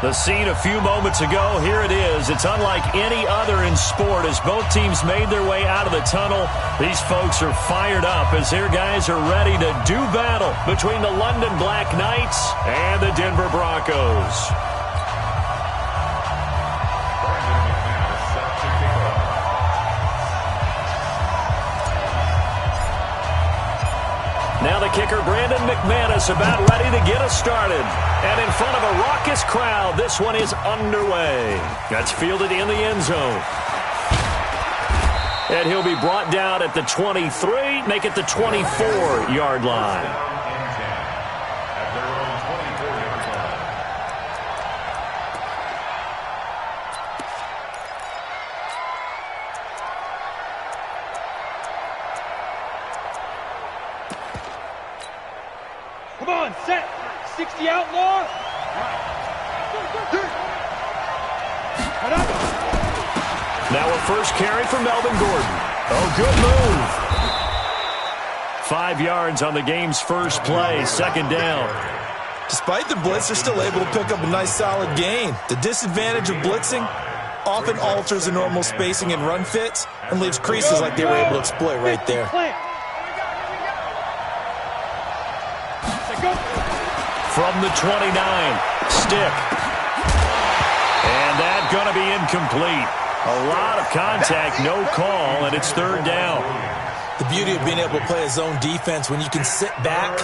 The scene a few moments ago, here it is. It's unlike any other in sport as both teams made their way out of the tunnel. These folks are fired up as their guys are ready to do battle between the London Black Knights and the Denver Broncos. Now the kicker, Brandon McManus, about ready to get us started. And in front of a raucous crowd, this one is underway. That's fielded in the end zone. And he'll be brought down at the 23, make it the 24-yard line. Come on, set. 60 outlaw. Now a first carry for Melvin Gordon. Oh, good move. 5 yards on the game's first play, second down. Despite the blitz, they're still able to pick up a nice solid gain. The disadvantage of blitzing often alters the normal spacing and run fits and leaves creases like they were able to exploit right there. From the 29, stick. And that's going to be incomplete. A lot of contact, no call, and it's third down. The beauty of being able to play a zone defense when you can sit back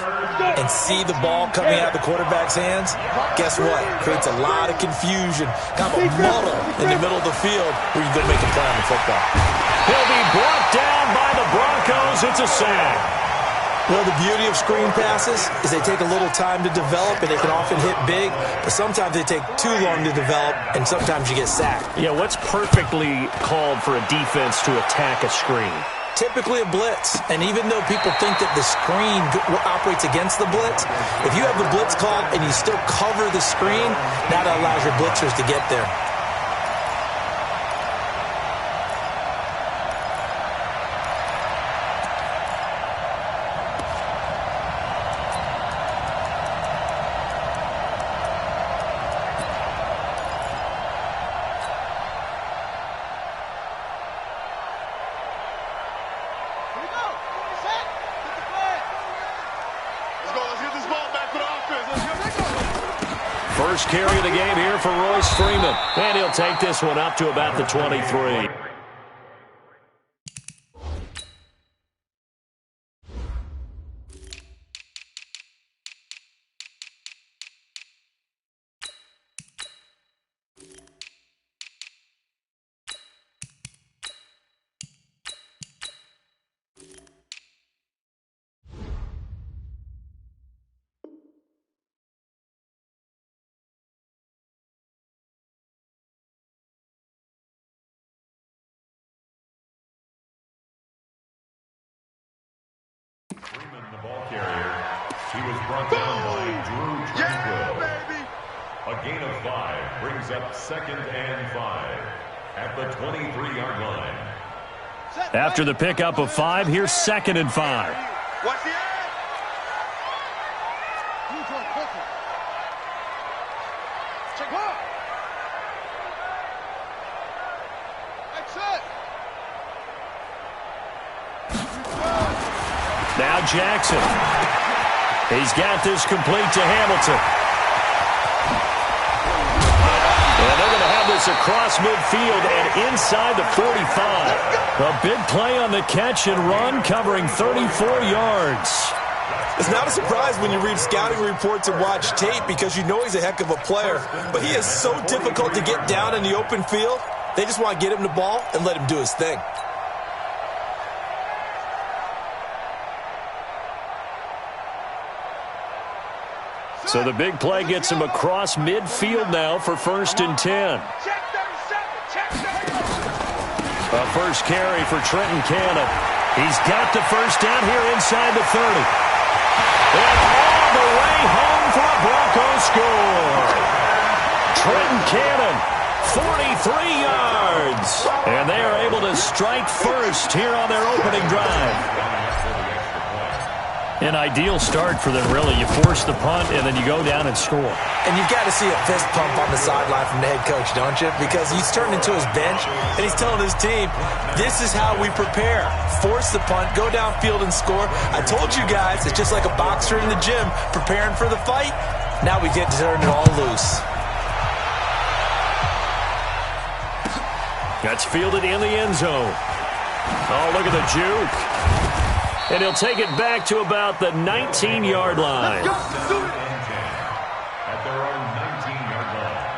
and see the ball coming out of the quarterback's hands, guess what? Creates a lot of confusion, kind of a muddle in the middle of the field where you go make a play on the football. He'll be brought down by the Broncos. It's a sack. Well, the beauty of screen passes is they take a little time to develop, and they can often hit big, but sometimes they take too long to develop, and sometimes you get sacked. Yeah, what's perfectly called for a defense to attack a screen? Typically a blitz, and even though people think that the screen operates against the blitz, if you have the blitz called and you still cover the screen, that allows your blitzers to get there. First carry of the game here for Royce Freeman. And he'll take this one up to about the 23. Freeman, the ball carrier. He was brought down by Drew Tranquil. A gain of 5 brings up 2nd and 5 at the 23-yard line. After the pickup of 5, here's 2nd and 5. Watch the end. Check hard. That's it. Now Jackson. He's got this complete to Hamilton. And they're going to have this across midfield and inside the 45. A big play on the catch and run, covering 34 yards. It's not a surprise when you read scouting reports and watch tape because you know he's a heck of a player. But he is so difficult to get down in the open field. They just want to get him the ball and let him do his thing. So the big play gets him across midfield now for 1st and 10. A first carry for Trenton Cannon. He's got the first down here inside the 30. And all the way home for a Broncos score. Trenton Cannon, 43 yards. And they are able to strike first here on their opening drive. An ideal start for them, really. You force the punt, and then you go down and score. And you've got to see a fist pump on the sideline from the head coach, don't you? Because he's turned into his bench, and he's telling his team, this is how we prepare. Force the punt, go downfield and score. I told you guys, it's just like a boxer in the gym preparing for the fight. Now we get to turn it all loose. That's fielded in the end zone. Oh, look at the juke. And he'll take it back to about the 19-yard line. At their own 19-yard line.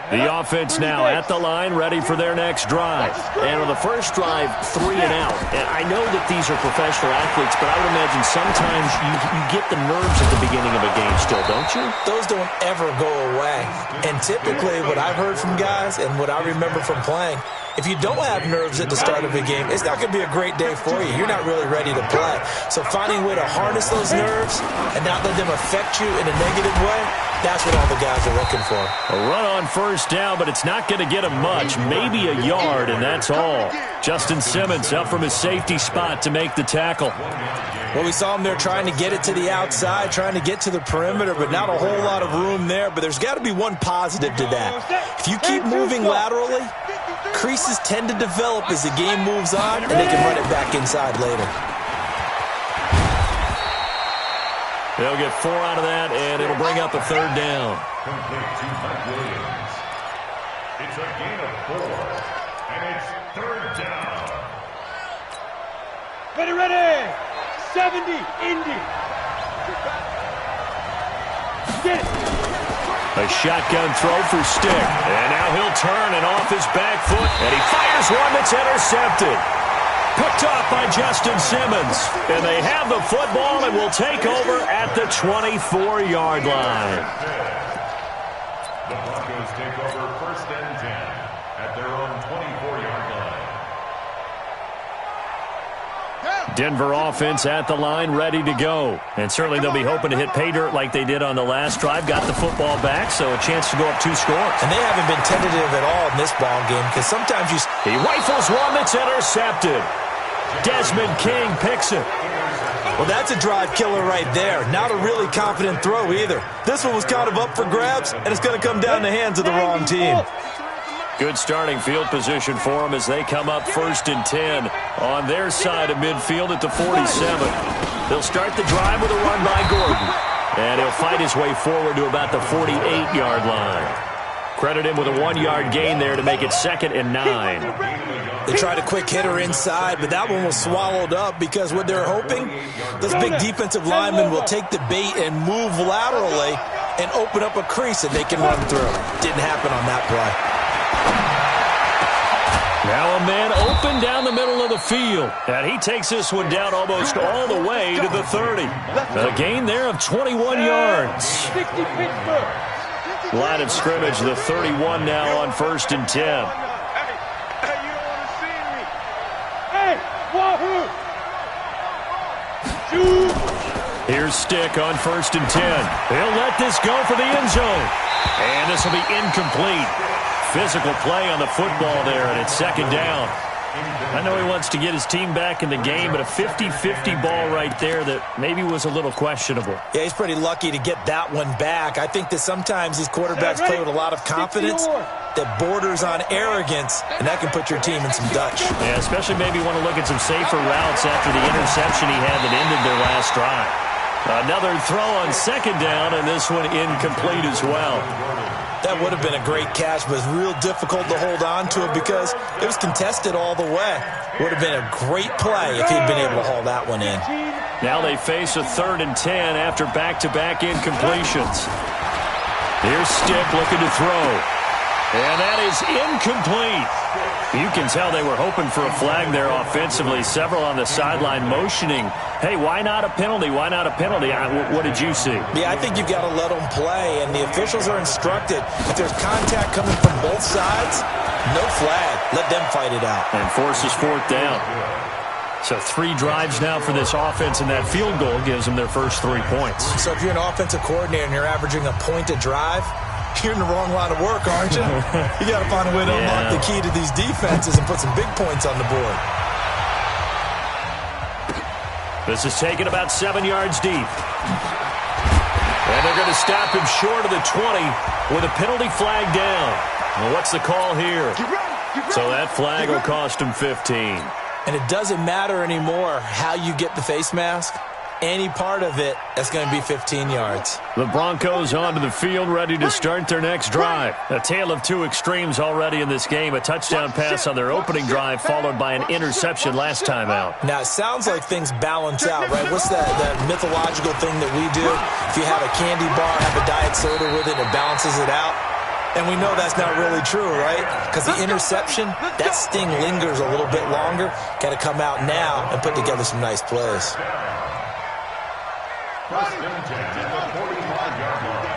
The offense now at the line, ready for their next drive. And on the first drive, 3 and out. And I know that these are professional athletes, but I would imagine sometimes you get the nerves at the beginning of a game still, don't you? Those don't ever go away. And typically what I've heard from guys and what I remember from playing, if you don't have nerves at the start of a game, it's not going to be a great day for you. You're not really ready to play. So finding a way to harness those nerves and not let them affect you in a negative way, that's what all the guys are looking for. A run on first down, but it's not going to get him much. Maybe a yard, and that's all. Justin Simmons up from his safety spot to make the tackle. Well, we saw him there trying to get it to the outside, trying to get to the perimeter, but not a whole lot of room there. But there's got to be one positive to that. If you keep moving laterally, creases tend to develop as the game moves on, and they can run it back inside later. They'll get 4 out of that, and it'll bring up a third down. Complete to Mike Williams. It's a gain of 4, and it's third down. Ready. 70, Indy. Get it. A shotgun throw for Stick. And now he'll turn and off his back foot, and he fires one that's intercepted. Picked off by Justin Simmons. And they have the football and will take over at the 24-yard line. The Broncos take over first and 10 at their own 24-yard line. Denver offense at the line, ready to go. And certainly they'll be hoping to hit pay dirt like they did on the last drive. Got the football back, so a chance to go up 2 scores. And they haven't been tentative at all in this ball game because sometimes you... He rifles one that's intercepted. Desmond King picks it. Well, that's a drive killer right there. Not a really confident throw either. This one was kind of up for grabs, and it's going to come down the hands of the wrong team. Good starting field position for them as they come up first and 10 on their side of midfield at the 47. They'll start the drive with a run by Gordon. And he'll fight his way forward to about the 48-yard line. Credit him with a 1-yard gain there to make it 2nd and 9. They tried a quick hitter inside, but that one was swallowed up because what they're hoping, this big defensive lineman will take the bait and move laterally and open up a crease that they can run through. Didn't happen on that play. Now a man open down the middle of the field. And he takes this one down almost all the way to the 30. A gain there of 21 yards. 60 Pittsburgh. Line of scrimmage, the 31 now on first and 10. Hey, you don't want to see me. Hey, wahoo! Shoot! Here's Stick on first and 10. He'll let this go for the end zone. And this will be incomplete. Physical play on the football there, and it's 2nd down. I know he wants to get his team back in the game, but a 50-50 ball right there that maybe was a little questionable. Yeah, he's pretty lucky to get that one back. I think that sometimes these quarterbacks play with a lot of confidence that borders on arrogance, and that can put your team in some Dutch. Yeah, especially maybe want to look at some safer routes after the interception he had that ended their last drive. Another throw on 2nd down, and this one incomplete as well. That would have been a great catch, but it's real difficult to hold on to it because it was contested all the way. Would have been a great play if he'd been able to haul that one in. Now they face a 3rd and 10 after back-to-back incompletions. Here's Stick looking to throw. And that is incomplete. You can tell they were hoping for a flag there offensively. Several on the sideline motioning, hey, why not a penalty? Why not a penalty? What did you see? Yeah, I think you've got to let them play, and the officials are instructed if there's contact coming from both sides, no flag. Let them fight it out. And forces 4th down. So 3 drives now for this offense, and that field goal gives them their first 3 points. So if you're an offensive coordinator and you're averaging a point a drive, you're in the wrong line of work, aren't you? You got to find a way to unlock the key to these defenses and put some big points on the board. This is taken about 7 yards deep. And they're going to stop him short of the 20 with a penalty flag down. Well, what's the call here? So that flag will cost him 15. And it doesn't matter anymore how you get the face mask. Any part of it, that's going to be 15 yards. The Broncos onto the field, ready to start their next drive. A tale of 2 extremes already in this game. A touchdown pass on their opening drive, followed by an interception last time out. Now, it sounds like things balance out, right? What's that mythological thing that we do? If you have a candy bar, have a diet soda with it, it balances it out. And we know that's not really true, right? Because the interception, that sting lingers a little bit longer. Got to come out now and put together some nice plays. First and 10 at the 45-yard line.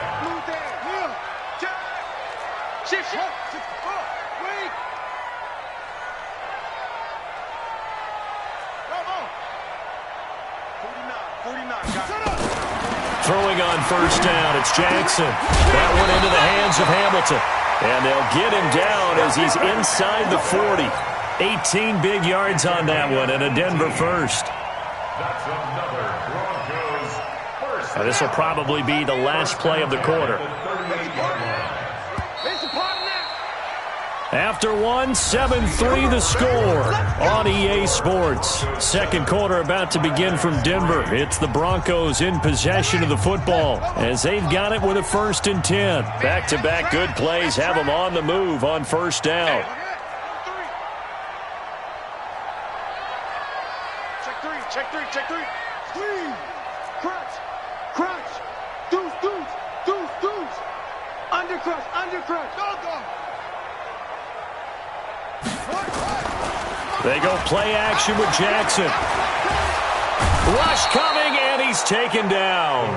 Throwing on first down, it's Jackson. That one into the hands of Hamilton. And they'll get him down as he's inside the 40. 18 big yards on that one, and a Denver first. That's another Broncos first. Now, this will probably be the last play of the quarter. After one, 7-3 the score on EA Sports. Second quarter about to begin from Denver. It's the Broncos in possession of the football as they've got it with a 1st and 10. Back-to-back good plays have them on the move on first down. Check three. Squeeze. Crunch. Deuce. Undercrush. Go. They go play action with Jackson. Rush coming, and he's taken down.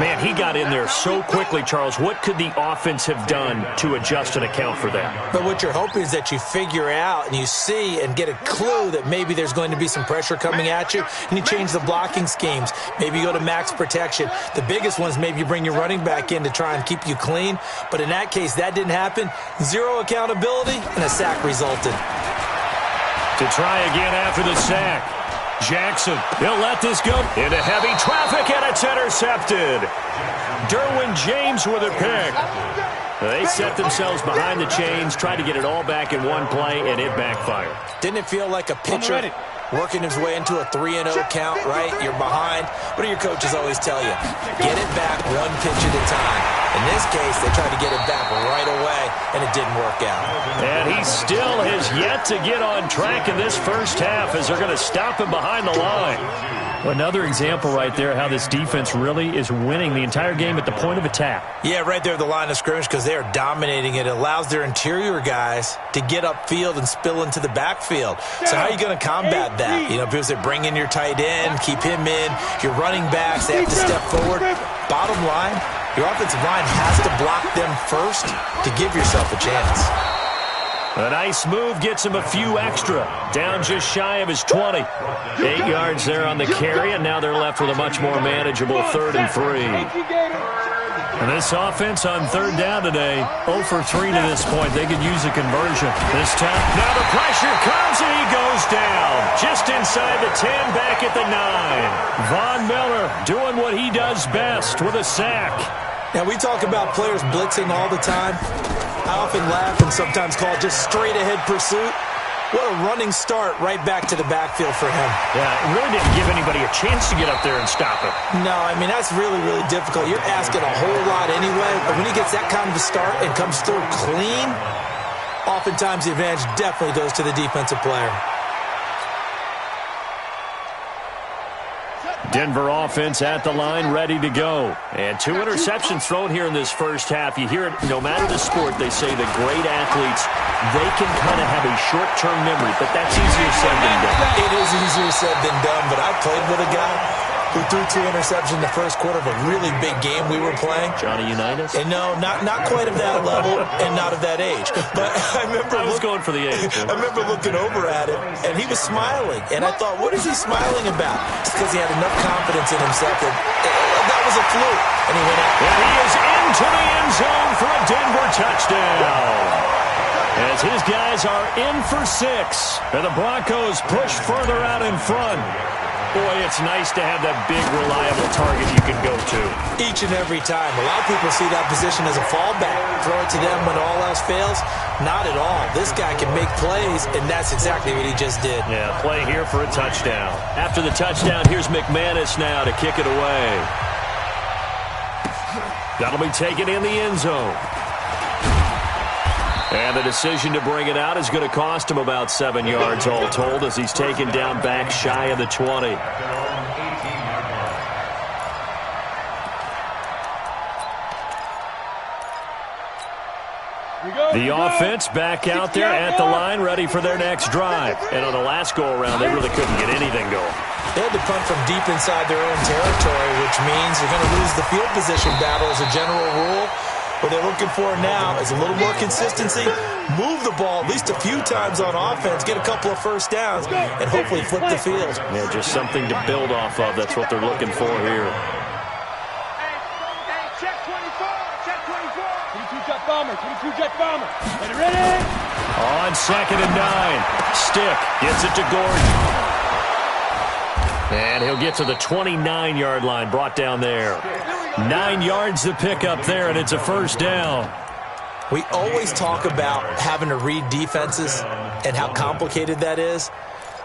Man, he got in there so quickly, Charles. What could the offense have done to adjust and account for that? But what you're hoping is that you figure out and you see and get a clue that maybe there's going to be some pressure coming at you, and you change the blocking schemes. Maybe you go to max protection. The biggest one is maybe you bring your running back in to try and keep you clean. But in that case, that didn't happen. 0 accountability, and a sack resulted. To try again after the sack. Jackson, he'll let this go into heavy traffic, and it's intercepted. Derwin James with a pick. They set themselves behind the chains, tried to get it all back in one play, and it backfired. Didn't it feel like a pitcher working his way into a 3-0 count, right? You're behind. What do your coaches always tell you? Get it back 1 pitch at a time. In this case, they tried to get it back right away, and it didn't work out. And he still has yet to get on track in this first half as they're going to stop him behind the line. Another example right there how this defense really is winning the entire game at the point of attack. Yeah, right there at the line of scrimmage because they are dominating it. It allows their interior guys to get upfield and spill into the backfield. So how are you going to combat that? You know, people say bring in your tight end, keep him in. Your running backs, they have to step forward. Bottom line, your offensive line has to block them first to give yourself a chance. A nice move gets him a few extra. Down just shy of his 20. 8 yards there on the carry, and now they're left with a much more manageable 3rd and 3. And this offense on 3rd down today, 0 for 3 to this point. They could use a conversion this time. Now the pressure comes, and he goes down. Just inside the 10, back at the 9. Von Miller doing what he does best with a sack. Now, we talk about players blitzing all the time. I often laugh and sometimes call it just straight-ahead pursuit. What a running start right back to the backfield for him. Yeah, it really didn't give anybody a chance to get up there and stop him. No, I mean, that's really, really difficult. You're asking a whole lot anyway, but when he gets that kind of a start and comes through clean, oftentimes the advantage definitely goes to the defensive player. Denver offense at the line, ready to go. And 2 interceptions thrown here in this first half. You hear it, no matter the sport, they say the great athletes, they can kind of have a short-term memory, but that's easier said than done. It is easier said than done, but I played with a guy. who threw 2 interceptions in the first quarter of a really big game we were playing. Johnny Unitas? And no, not quite of that level and not of that age. But I was going for the age. I remember looking over at him, and he was smiling. And I thought, what is he smiling about? It's because he had enough confidence in himself that was a fluke. And he went out. And he is into the end zone for a Denver touchdown. As his guys are in for 6, and the Broncos push further out in front. Boy, it's nice to have that big, reliable target you can go to. Each and every time. A lot of people see that position as a fallback. Throw it to them when all else fails. Not at all. This guy can make plays, and that's exactly what he just did. Yeah, play here for a touchdown. After the touchdown, here's McManus now to kick it away. That'll be taken in the end zone. And the decision to bring it out is going to cost him about 7 yards all told as he's taken down back shy of the 20. The offense back out there at the line, ready for their next drive. And on the last go-around, they really couldn't get anything going. They had to punt from deep inside their own territory, which means they're going to lose the field position battle as a general rule. What they're looking for now is a little more consistency, move the ball at least a few times on offense, get a couple of first downs, and hopefully flip the field. Yeah, just something to build off of. That's what they're looking for here. Hey, check 24, check 24. 22 jet bomber, 22 jet bomber. Ready? On 2nd and 9, Stick gets it to Gordon. And he'll get to the 29-yard line, brought down there. 9 yards to pick up there, and it's a first down. We always talk about having to read defenses and how complicated that is.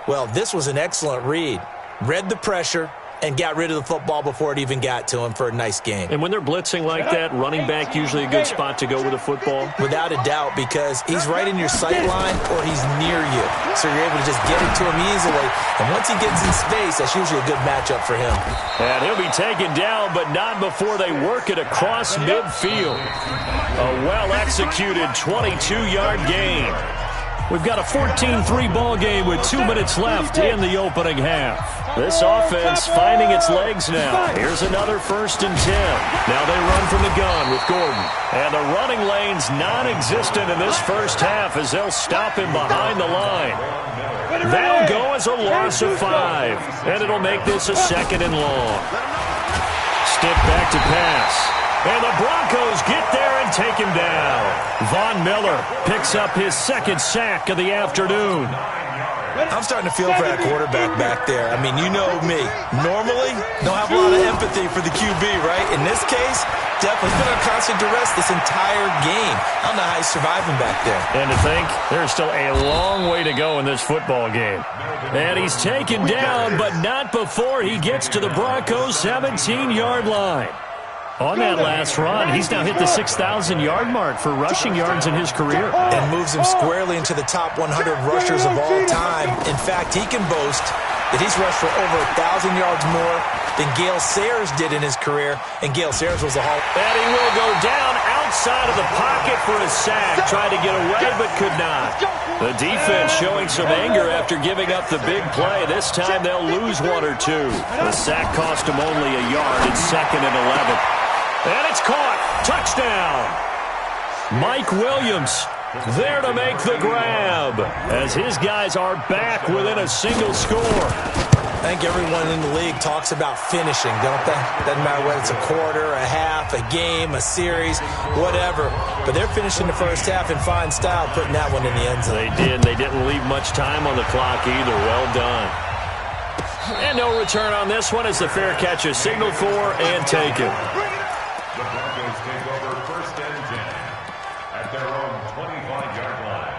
Well, this was an excellent read. Read the pressure and got rid of the football before it even got to him for a nice game. And when they're blitzing like that, running back usually a good spot to go with the football? Without a doubt, because he's right in your sight line or he's near you. So you're able to just get it to him easily. And once he gets in space, that's usually a good matchup for him. And he'll be taken down, but not before they work it across midfield. A well-executed 22-yard gain. We've got a 14-3 ball game with 2 minutes left in the opening half. This offense finding its legs now. Here's another 1st and 10. Now they run from the gun with Gordon. And the running lane's non-existent in this first half as they'll stop him behind the line. That'll go as a loss of 5. And it'll make this a 2nd and long. Stick back to pass. And the Broncos get there and take him down. Von Miller picks up his 2nd sack of the afternoon. I'm starting to feel for that quarterback back there. I mean, you know me. Normally, don't have a lot of empathy for the QB, right? In this case, definitely been on constant duress this entire game. I don't know how he's surviving back there. And to think, there's still a long way to go in this football game. And he's taken down, but not before he gets to the Broncos' 17-yard line. On that last run, he's now hit the 6,000-yard mark for rushing yards in his career. And moves him squarely into the top 100 rushers of all time. In fact, he can boast that he's rushed for over 1,000 yards more than Gale Sayers did in his career. And Gale Sayers was a Hall. And he will go down outside of the pocket for his sack. Tried to get away, but could not. The defense showing some anger after giving up the big play. This time they'll lose 1 or 2. The sack cost him only a yard. It's 2nd and 11. And it's caught. Touchdown. Mike Williams there to make the grab as his guys are back within a single score. I think everyone in the league talks about finishing, don't they? Doesn't matter whether it's a quarter, a half, a game, a series, whatever. But they're finishing the first half in fine style, putting that one in the end zone. They did. They didn't leave much time on the clock either. Well done. And no return on this one as the fair catch is signaled for and taken. The Broncos take over 1st and 10 at their own 25-yard line.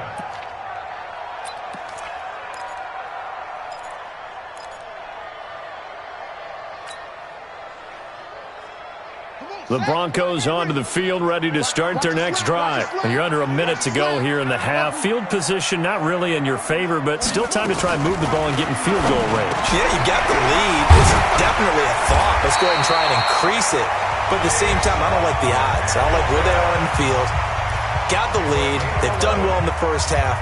The Broncos onto the field, ready to start their next drive. You're under a minute to go here in the half. Field position not really in your favor, but still time to try and move the ball and get in field goal range. Yeah, you got the lead. It's definitely a thought. Let's go ahead and try and increase it. But at the same time, I don't like the odds. I don't like where they are in the field. Got the lead. They've done well in the first half.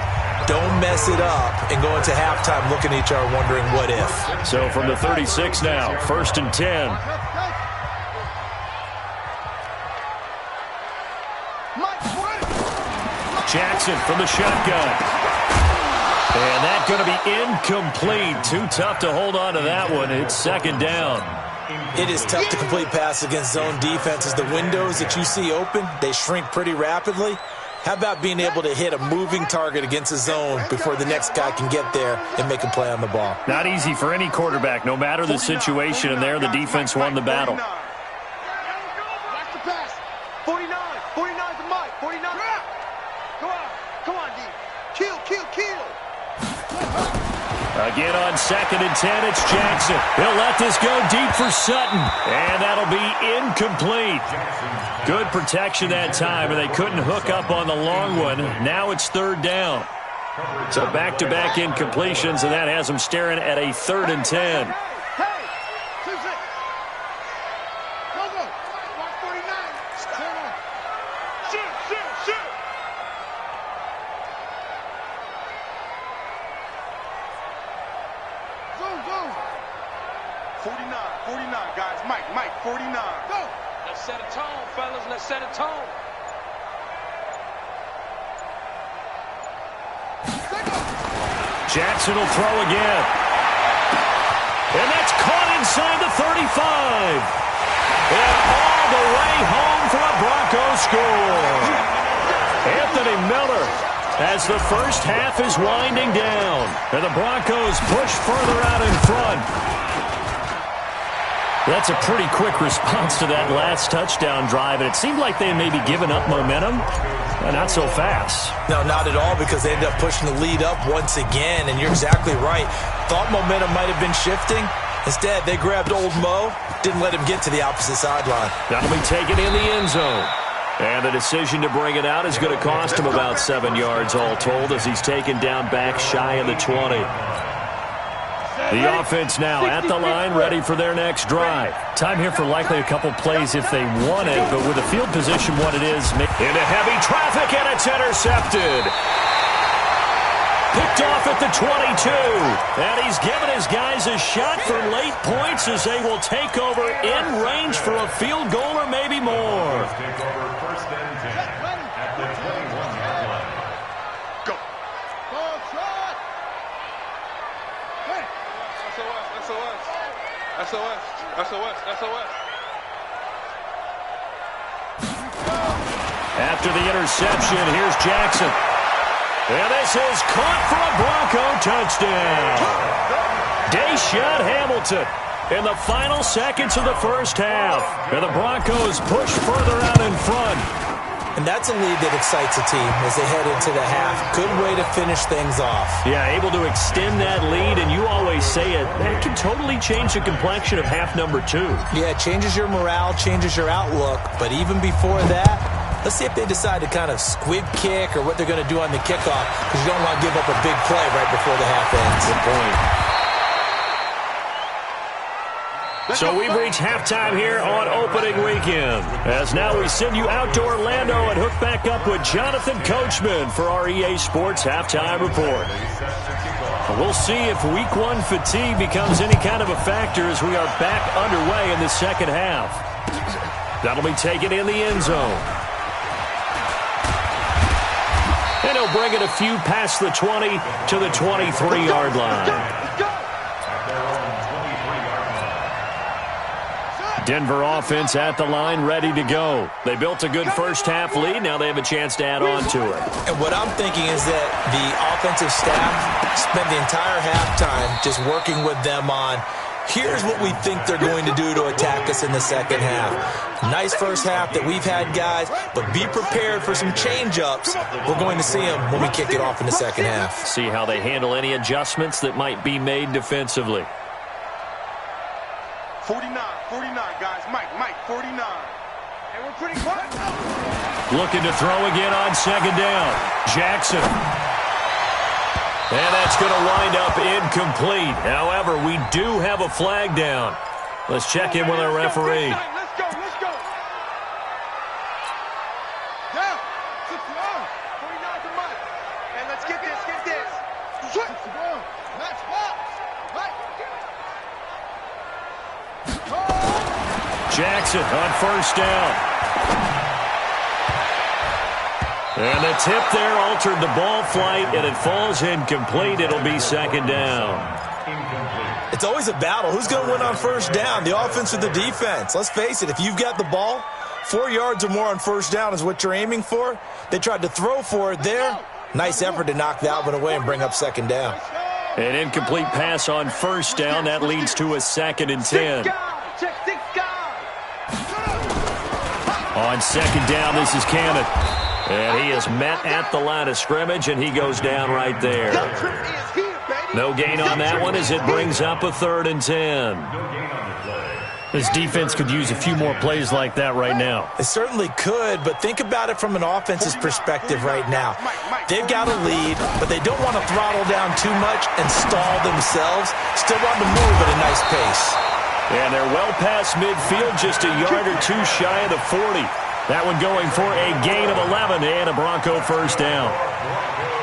Don't mess it up and go into halftime looking at each other wondering what if. So from the 36 now, 1st and 10. Jackson from the shotgun. And that's going to be incomplete. Too tough to hold on to that one. It's 2nd down. It is tough to complete passes against zone defenses. The windows that you see open, they shrink pretty rapidly. How about being able to hit a moving target against a zone before the next guy can get there and make a play on the ball? Not easy for any quarterback, no matter the situation, and there the defense won the battle. Watch the pass. 49. 49 to Mike. 49. Come on. Come on, D. Kill. Again on 2nd and 10, it's Jackson. He'll let this go deep for Sutton, and that'll be incomplete. Good protection that time, and they couldn't hook up on the long one. Now it's 3rd down. So back-to-back incompletions, and that has them staring at a 3rd and 10. Hey! 2-6. Go. Watch 49. Turn on. Shoot. Go. 49, guys. Mike, 49. Go. Let's set a tone, fellas. Let's set a tone. Jackson will throw again. And that's caught inside the 35. And all the way home for a Broncos score. Anthony Miller, as the first half is winding down. And the Broncos push further out in front. That's a pretty quick response to that last touchdown drive, and it seemed like they had maybe given up momentum. Not so fast. No, not at all, because they ended up pushing the lead up once again, and you're exactly right. Thought momentum might have been shifting. Instead, they grabbed old Mo, didn't let him get to the opposite sideline. That'll be taken in the end zone. And the decision to bring it out is going to cost him about 7 yards all told, as he's taken down back shy of the 20. The offense now at the line, ready for their next drive. Time here for likely a couple plays if they want it, but with the field position what it is, into heavy traffic, and it's intercepted. Picked off at the 22. And he's given his guys a shot for late points as they will take over in range for a field goal or maybe more. Take over 1st and 10 at the 21-yard line. Go. SOS. After the interception, here's Jackson. And this is caught for a Bronco touchdown. Deshaun Hamilton in the final seconds of the first half. And the Broncos push further out in front. And that's a lead that excites a team as they head into the half. Good way to finish things off. Yeah, able to extend that lead, and you always say it can totally change the complexion of half number 2. Yeah, it changes your morale, changes your outlook. But even before that, let's see if they decide to kind of squib kick or what they're going to do on the kickoff, because you don't want to give up a big play right before the half ends. Good point. So we've reached halftime here on opening weekend. As now we send you out to Orlando and hook back up with Jonathan Coachman for our EA Sports Halftime Report. We'll see if Week 1 fatigue becomes any kind of a factor as we are back underway in the second half. That'll be taken in the end zone. And he'll bring it a few past the 20 to the 23-yard line. Denver offense at the line, ready to go. They built a good first half lead. Now they have a chance to add on to it. And what I'm thinking is that the offensive staff spent the entire halftime just working with them on, here's what we think they're going to do to attack us in the second half. Nice first half that we've had, guys, but be prepared for some change-ups. We're going to see them when we kick it off in the second half. See how they handle any adjustments that might be made defensively. 49, guys. Mike, 49. And we're pretty close. Looking to throw again on second down. Jackson. And that's going to wind up incomplete. However, we do have a flag down. Let's check in with our referee. Let's go. Down. 69. 49 to Mike. And let's get this. Jackson on first down. And the tip there altered the ball flight, and it falls incomplete. It'll be second down. It's always a battle. Who's going to win on first down, the offense or the defense? Let's face it, if you've got the ball, 4 yards or more on first down is what you're aiming for. They tried to throw for it there. Nice effort to knock that one away and bring up second down. An incomplete pass on first down. That leads to a 2nd and 10. On second down, this is Cannon. And he is met at the line of scrimmage, and he goes down right there. No gain on that one as it brings up a 3rd and 10. This defense could use a few more plays like that right now. They certainly could, but think about it from an offense's perspective right now. They've got a lead, but they don't want to throttle down too much and stall themselves. Still want to move at a nice pace. And they're well past midfield, just a yard or two shy of the 40. That one going for a gain of 11 and a Bronco first down.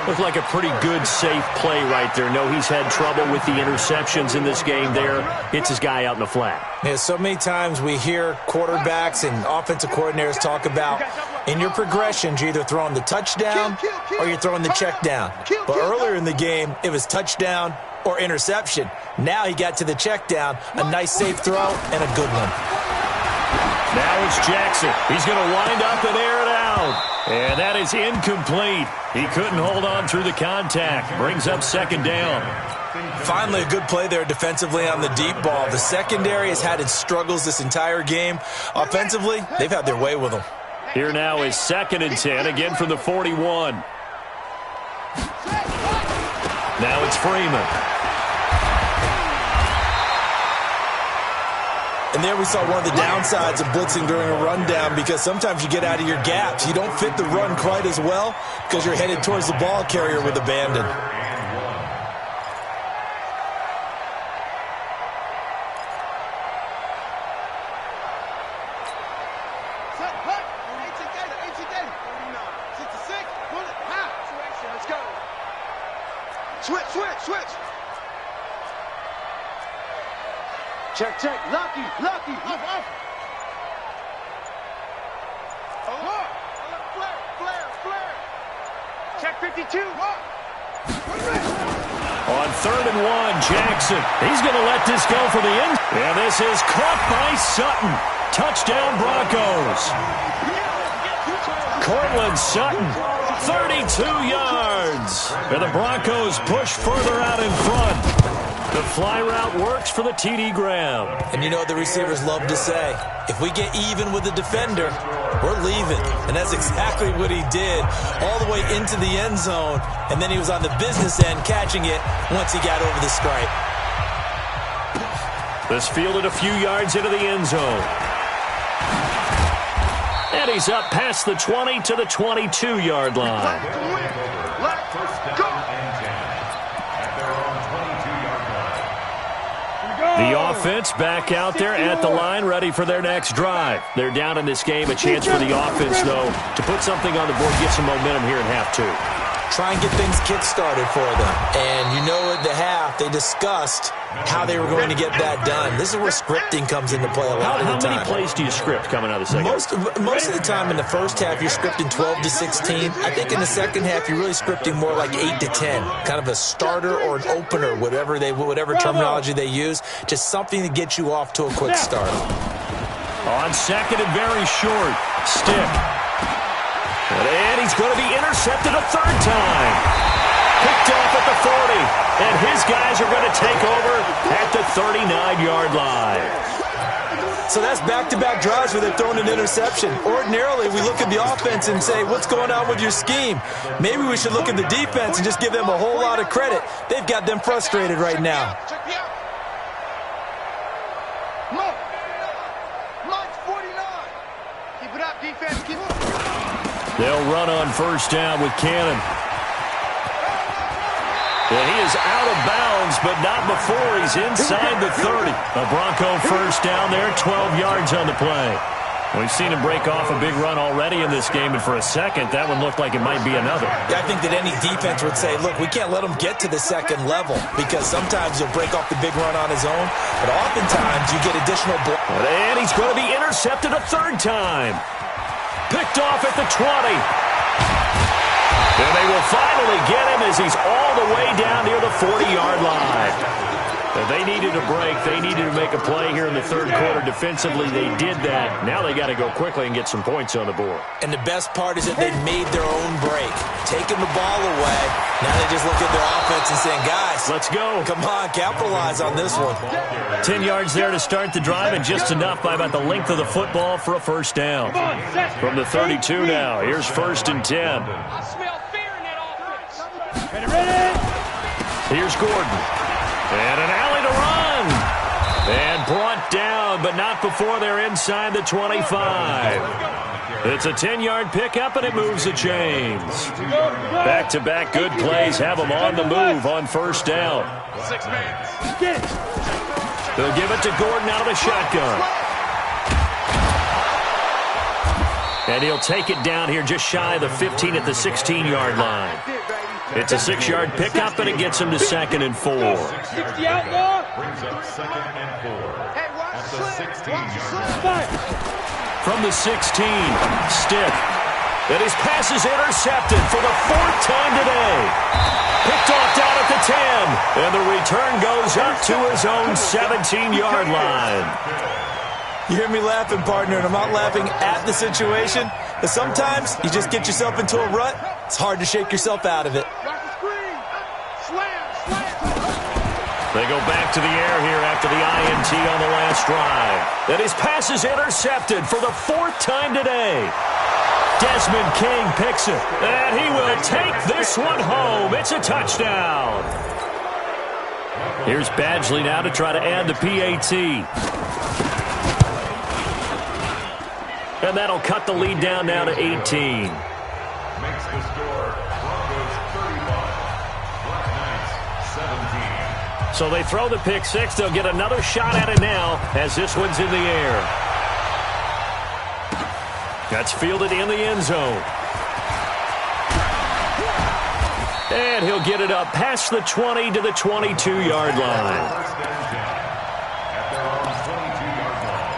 Looked like a pretty good, safe play right there. No, he's had trouble with the interceptions in this game there. Hits his guy out in the flat. Yeah, so many times we hear quarterbacks and offensive coordinators talk about in your progressions, you're either throwing the touchdown or you're throwing the check down. But earlier in the game, it was touchdown or interception. Now he got to the check down, a nice safe throw, and a good one. Now it's Jackson. He's going to wind up and air it out. And that is incomplete. He couldn't hold on through the contact. Brings up second down. Finally, a good play there defensively on the deep ball. The secondary has had its struggles this entire game. Offensively, they've had their way with them. Here now is 2nd and 10, again from the 41. Now it's Freeman. And there we saw one of the downsides of blitzing during a rundown, because sometimes you get out of your gaps. You don't fit the run quite as well because you're headed towards the ball carrier with abandon. Switch. Check. Lucky. Off. Flare. Check 52. On 3rd and 1, Jackson. He's going to let this go for the end. And this is caught by Sutton. Touchdown Broncos. Cortland Sutton, 32 yards. And the Broncos push further out in front. The fly route works for the TD Graham. And you know what the receivers love to say? If we get even with the defender, we're leaving. And that's exactly what he did, all the way into the end zone. And then he was on the business end catching it once he got over the stripe. This fielded a few yards into the end zone. And he's up past the 20 to the 22-yard line. Let's go. The offense back out there at the line, ready for their next drive. They're down in this game. A chance for the offense, though, to put something on the board, get some momentum here in half 2. Try and get things kick-started for them. And you know at the half, they discussed how they were going to get that done. This is where scripting comes into play a lot of the time. How many plays do you script coming out of the second half? Most of the time in the first half, you're scripting 12 to 16. I think in the second half, you're really scripting more like 8 to 10. Kind of a starter or an opener, whatever terminology they use. Just something to get you off to a quick start. On second and very short, Stick. And he's going to be intercepted a 3rd time. Picked off at the 40. And his guys are going to take over at the 39-yard line. So that's back-to-back drives where they're throwing an interception. Ordinarily, we look at the offense and say, what's going on with your scheme? Maybe we should look at the defense and just give them a whole lot of credit. They've got them frustrated right now. They'll run on first down with Cannon. And he is out of bounds, but not before he's inside the 30. A Bronco first down there, 12 yards on the play. We've seen him break off a big run already in this game, and for a second, that one looked like it might be another. Yeah, I think that any defense would say, look, we can't let him get to the second level because sometimes he'll break off the big run on his own, but oftentimes you get additional block. And he's going to be intercepted a third time. Picked off at the 20. And they will finally get him as he's all the way down near the 40-yard line. They needed a break. They needed to make a play here in the third quarter. Defensively, they did that. Now they got to go quickly and get some points on the board. And the best part is that they made their own break. Taking the ball away. Now they just look at their offense and saying, guys, let's go. Come on, capitalize on this one. 10 yards there to start the drive, and just enough by about the length of the football for a first down. From the 32 now, here's 1st and 10. I smell fear in that offense. Here's Gordon. And an alley to run. And brought down, but not before they're inside the 25. It's a 10-yard pickup, and it moves the chains. Back-to-back good plays have them on the move on first down. 6 man. They'll give it to Gordon out of the shotgun. And he'll take it down here just shy of the 15 at the 16-yard line. It's a 6-yard pickup, and it gets him to 2nd and 4. 60 outlaw. Brings up 2nd and 4 at the 16-yard line. From the 16, Stick. And his pass is intercepted for the 4th time today. Picked off down at the 10. And the return goes up to his own 17-yard line. You hear me laughing, partner, and I'm not laughing at the situation, but sometimes you just get yourself into a rut. It's hard to shake yourself out of it. They go back to the air here after the INT on the last drive. And his pass is intercepted for the 4th time today. Desmond King picks it, and he will take this one home. It's a touchdown. Here's Badgley now to try to add the PAT. And that'll cut the lead down now to 18. Makes the score Broncos 35, Black Knights 17. So they throw the pick six. They'll get another shot at it now as this one's in the air. That's fielded in the end zone. And he'll get it up past the 20 to the 22-yard line. First down at their own 22-yard line.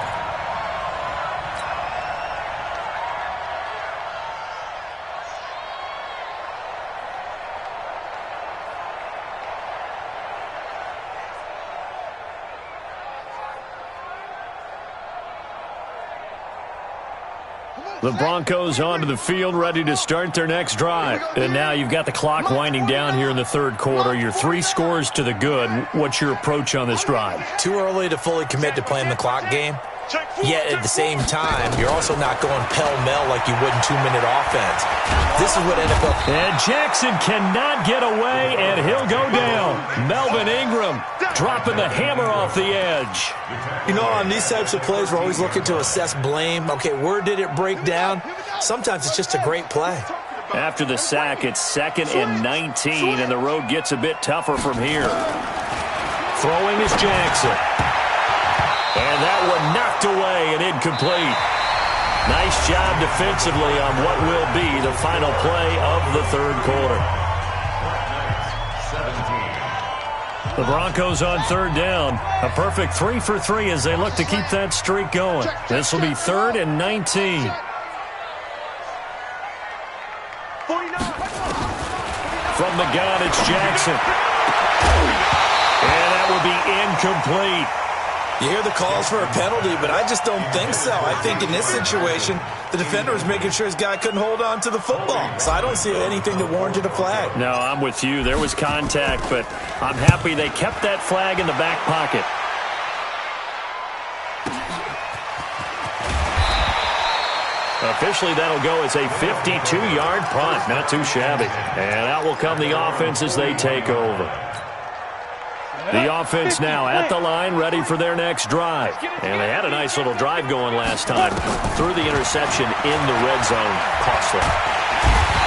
The Broncos onto the field, ready to start their next drive. And now you've got the clock winding down here in the third quarter. You're 3 scores to the good. What's your approach on this drive? Too early to fully commit to playing the clock game. Yet at the same time, you're also not going pell-mell like you would in 2-minute offense. This is what NFL... And Jackson cannot get away, and he'll go down. Melvin Ingram dropping the hammer off the edge. You know, on these types of plays, we're always looking to assess blame. Okay, where did it break down? Sometimes it's just a great play. After the sack, it's 2nd and 19, and the road gets a bit tougher from here. Throwing is Jackson. And that one knocked away and incomplete. Nice job defensively on what will be the final play of the third quarter. The Broncos on third down. A perfect 3 for 3 as they look to keep that streak going. This will be 3rd and 19. From the gun, it's Jackson. And that will be incomplete. You hear the calls for a penalty, but I just don't think so. I think in this situation, the defender was making sure his guy couldn't hold on to the football. So I don't see anything that warranted a flag. No, I'm with you. There was contact, but I'm happy they kept that flag in the back pocket. Officially, that'll go as a 52-yard punt. Not too shabby. And out will come the offense as they take over. The offense now at the line, ready for their next drive. And they had a nice little drive going last time. Threw the interception in the red zone. Costly.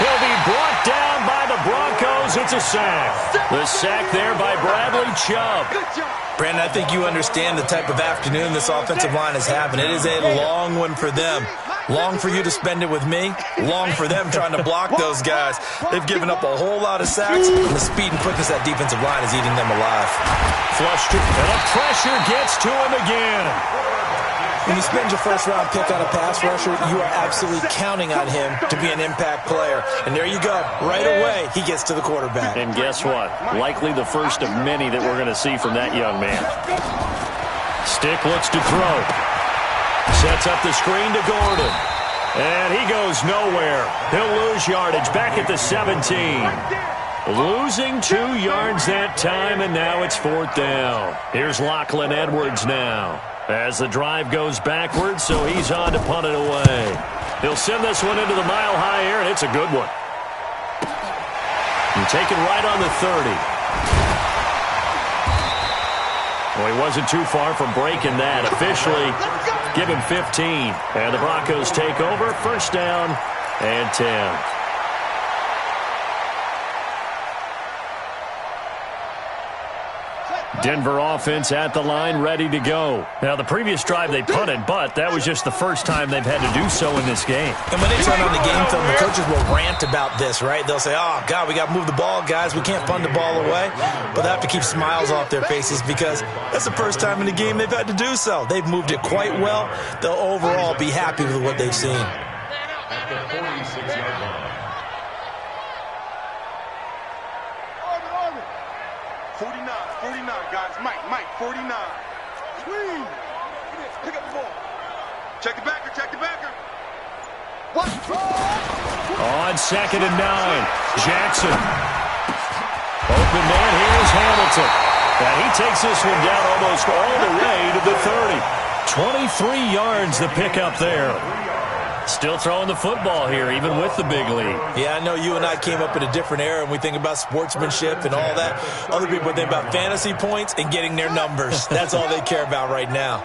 He'll be brought down by the Broncos falls. It's a sack. The sack there by Bradley Chubb. Brandon, I think you understand the type of afternoon this offensive line is having. It is a long one for them. Long for you to spend it with me. Long for them trying to block those guys. They've given up a whole lot of sacks, and the speed and quickness of that defensive line is eating them alive. Flush to, and the pressure gets to him again. When you spend your first-round pick on a pass rusher, you are absolutely counting on him to be an impact player. And there you go. Right away, he gets to the quarterback. And guess what? Likely the first of many that we're going to see from that young man. Stick looks to throw. Sets up the screen to Gordon. And he goes nowhere. He'll lose yardage back at the 17. Losing 2 yards that time, and now it's 4th down. Here's Lachlan Edwards now. As the drive goes backwards, so he's on to punt it away. He'll send this one into the mile-high air, and it's a good one. And taken right on the 30. Well, he wasn't too far from breaking that. Officially, give him 15. And the Broncos take over. 1st down and 10. Denver offense at the line, ready to go. Now, the previous drive they punted, but that was just the first time they've had to do so in this game. And when they turn on the game film, the coaches will rant about this, right? They'll say, oh, God, we got to move the ball, guys. We can't punt the ball away. But they have to keep smiles off their faces because that's the first time in the game they've had to do so. They've moved it quite well. They'll overall be happy with what they've seen. At the 46-yard line. 49, guys. Mike, 49. Swing. Pick up the ball. Check the backer. What? On 2nd and 9, Jackson. Open man, here is Hamilton. And he takes this one down almost all the way to the 30. 23 yards the pickup there. Still throwing the football here, even with the big lead. Yeah, I know you and I came up in a different era, and we think about sportsmanship and all that. Other people think about fantasy points and getting their numbers. That's all they care about right now.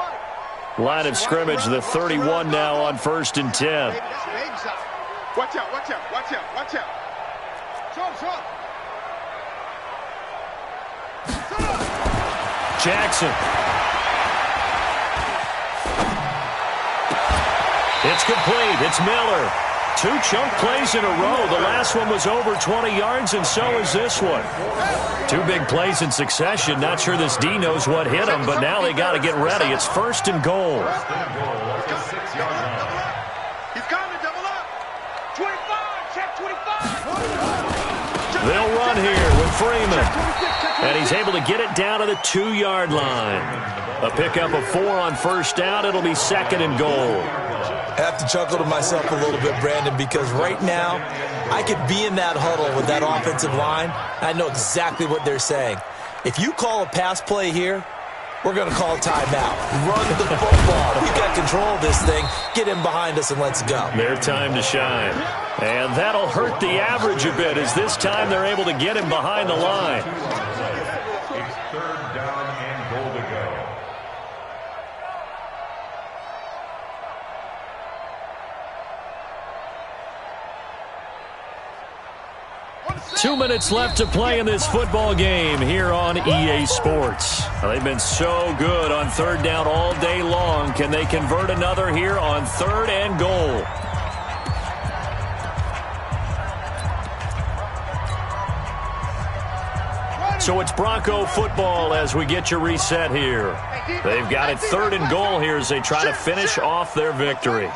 Line of scrimmage, the 31 now on 1st and 10. Watch out. Jackson. It's complete. It's Miller. 2 chunk plays in a row. The last one was over 20 yards, and so is this one. 2 big plays in succession. Not sure this D knows what hit him, but now they got to get ready. It's 1st and goal. He's coming, double up. 25, check 25. They'll run here with Freeman. And he's able to get it down to the 2-yard line. A pickup of 4 on 1st down. It'll be 2nd and goal. I have to chuckle to myself a little bit, Brandon, because right now I could be in that huddle with that offensive line. I know exactly what they're saying. If you call a pass play here, we're going to call a timeout. Run the football. We've got control of this thing. Get him behind us and let's go. Their time to shine. And that'll hurt the average a bit as this time they're able to get him behind the line. It's 3rd down and goal to go. 2 minutes left to play in this football game here on EA Sports. Well, they've been so good on 3rd down all day long. Can they convert another here on 3rd and goal? So it's Bronco football as we get you reset here. They've got it 3rd and goal here as they try to finish off their victory.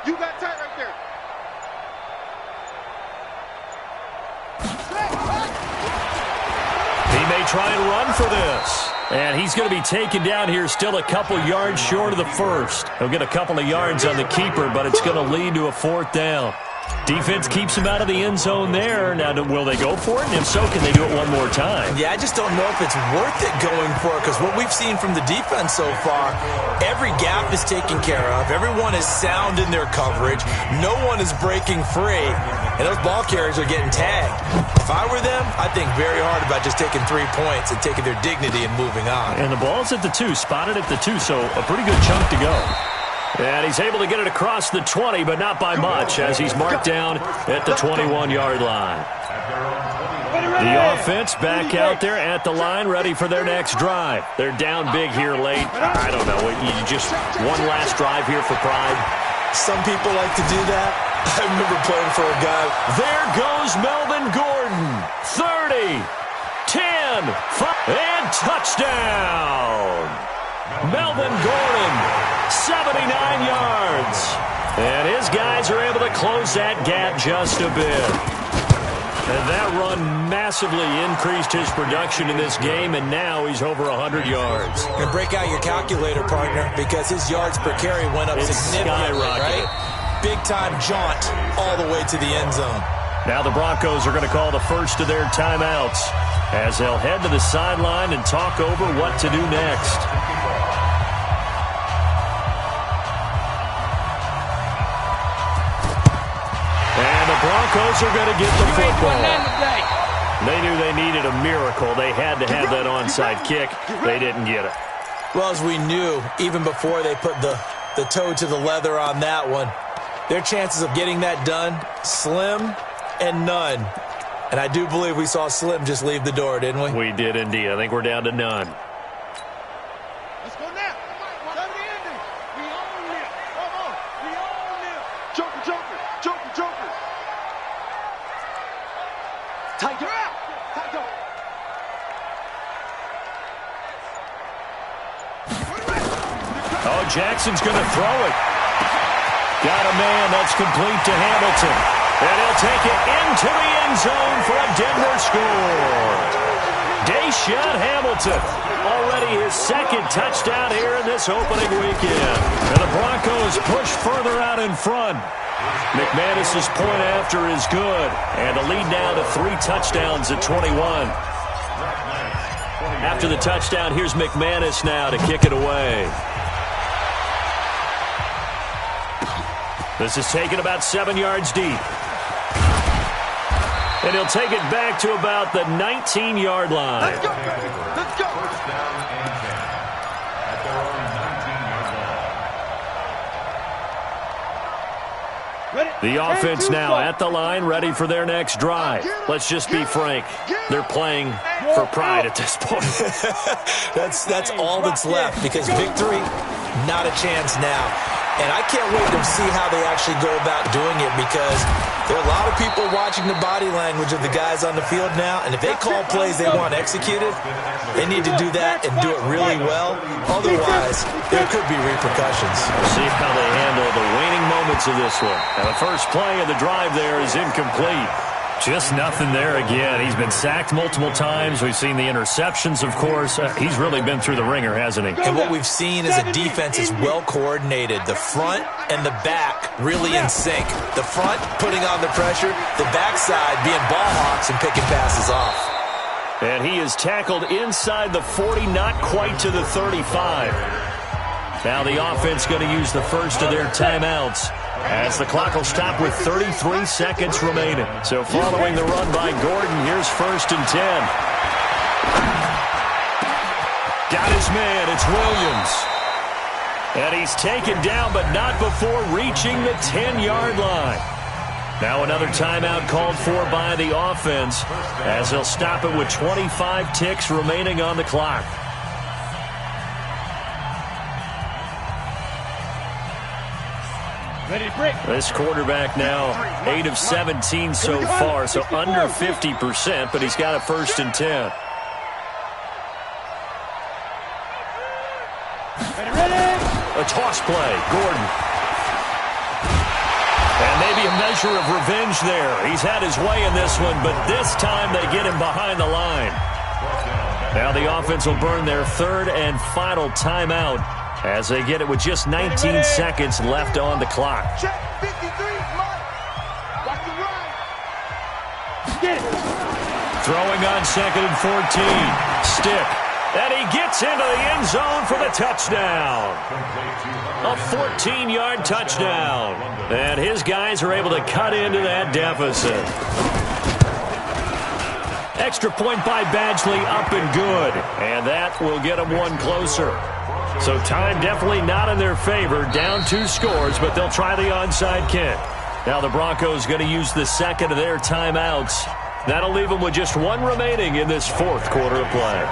You got tight right there. He may try and run for this. And he's going to be taken down here still a couple yards short of the 1st. He'll get a couple of yards on the keeper, but it's going to lead to a 4th down. Defense keeps him out of the end zone there. Now, will they go for it? And if so, can they do it one more time? Yeah, I just don't know if it's worth it going for it, because what we've seen from the defense so far, every gap is taken care of. Everyone is sound in their coverage. No one is breaking free, and those ball carriers are getting tagged. If I were them, I'd think very hard about just taking 3 points and taking their dignity and moving on. And the ball's at the 2, spotted at the 2, so a pretty good chunk to go. And he's able to get it across the 20, but not by much, as he's marked down at the 21-yard line. The offense back out there at the line, ready for their next drive. They're down big here late. I don't know. You just one last drive here for pride. Some people like to do that. I remember playing for a guy. There goes Melvin Gordon. 30, 10, 5, and touchdown. Melvin Gordon, 79 yards. And his guys are able to close that gap just a bit. And that run massively increased his production in this game, and now he's over 100 yards. And break out your calculator, partner, because his yards per carry went up significantly, right? Big-time jaunt all the way to the end zone. Now the Broncos are going to call the first of their timeouts as they'll head to the sideline and talk over what to do next. Broncos are going to get the football. They knew they needed a miracle. They had to have that onside kick. They didn't get it. Well, as we knew, even before they put the toe to the leather on that one, their chances of getting that done, slim and none. And I do believe we saw Slim just leave the door, didn't we? We did indeed. I think we're down to none. Let's go now. We own it. Come on. We own it. Joker, Joker, Joker, Joker. Tiger out! Tiger! Oh, Jackson's going to throw it. Got a man. That's complete to Hamilton. And he'll take it into the end zone for a Denver score. Deshaun Hamilton, already his second touchdown here in this opening weekend. And the Broncos push further out in front. McManus's point after is good, and the lead now to 3 touchdowns at 21. After the touchdown, here's McManus now to kick it away. This is taken about 7 yards deep. And he'll take it back to about the 19-yard line. Let's go! Let's go! The offense now at the line, ready for their next drive. Let's just be frank. They're playing for pride at this point. That's all that's left, because victory, not a chance now. And I can't wait to see how they actually go about doing it, because there are a lot of people watching the body language of the guys on the field now, and if they call plays they want executed, they need to do that and do it really well. Otherwise, there could be repercussions. We'll see how they handle the waning moments of this one. And the first play of the drive there is incomplete. Just nothing there again. He's been sacked multiple times. We've seen the interceptions, of course. He's really been through the ringer, hasn't he? And what we've seen is a defense is well coordinated. The front and the back really in sync. The front putting on the pressure, the backside being ball hawks and picking passes off. And he is tackled inside the 40, not quite to the 35. Now the offense going to use the first of their timeouts, as the clock will stop with 33 seconds remaining. So following the run by Gordon, here's 1st and 10. Got his man, it's Williams. And he's taken down, but not before reaching the 10-yard line. Now another timeout called for by the offense, as they'll stop it with 25 ticks remaining on the clock. This quarterback now 8 of 17 so far, so under 50%, but he's got a 1st and 10. A toss play, Gordon. And maybe a measure of revenge there. He's had his way in this one, but this time they get him behind the line. Now the offense will burn their 3rd and final timeout, as they get it with just 19 seconds left on the clock. Check 53, Mike. get it. Throwing on 2nd and 14. Stick. And he gets into the end zone for the touchdown. A 14-yard touchdown. And his guys are able to cut into that deficit. Extra point by Badgley, up and good. And that will get them one closer. So time definitely not in their favor. Down 2 scores, but they'll try the onside kick. Now the Broncos going to use the second of their timeouts. That'll leave them with just 1 remaining in this 4th quarter of play.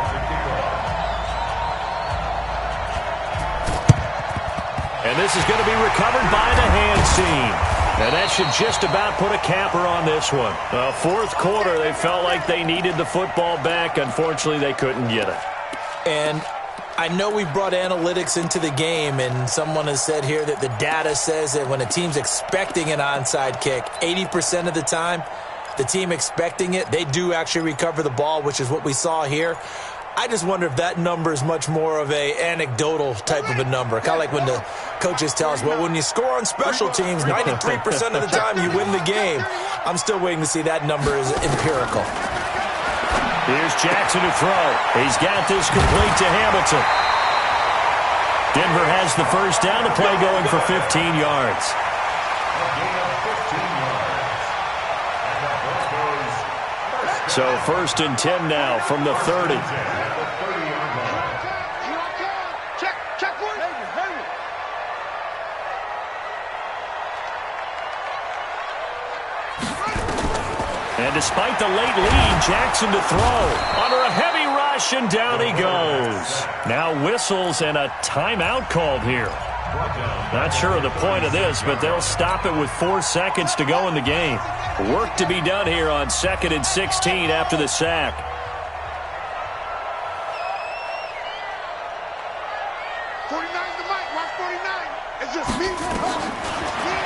And this is going to be recovered by the hands team. And that should just about put a capper on this one. 4th quarter, they felt like they needed the football back. Unfortunately, they couldn't get it. And I know we brought analytics into the game, and someone has said here that the data says that when a team's expecting an onside kick, 80% of the time, the team expecting it, they do actually recover the ball, which is what we saw here. I just wonder if that number is much more of a anecdotal type of a number. Kind of like when the coaches tell us, well, when you score on special teams, 93% of the time you win the game. I'm still waiting to see that number is empirical. Here's Jackson to throw. He's got this complete to Hamilton. Denver has the first down. The play going for 15 yards. So 1st and 10 now from the 30. Check one. And despite the late lead, Jackson to throw. Under a heavy rush, and down he goes. Now whistles and a timeout called here. Not sure of the point of this, but they'll stop it with 4 seconds to go in the game. Work to be done here on 2nd and 16 after the sack.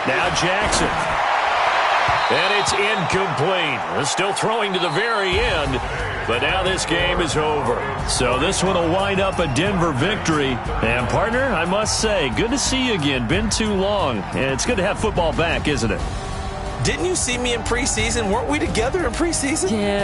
Now Jackson. And it's incomplete. Still throwing to the very end. But now this game is over. So this one will wind up a Denver victory. And, partner, I must say, good to see you again. Been too long. And it's good to have football back, isn't it? Didn't you see me in preseason? Weren't we together in preseason? Yeah.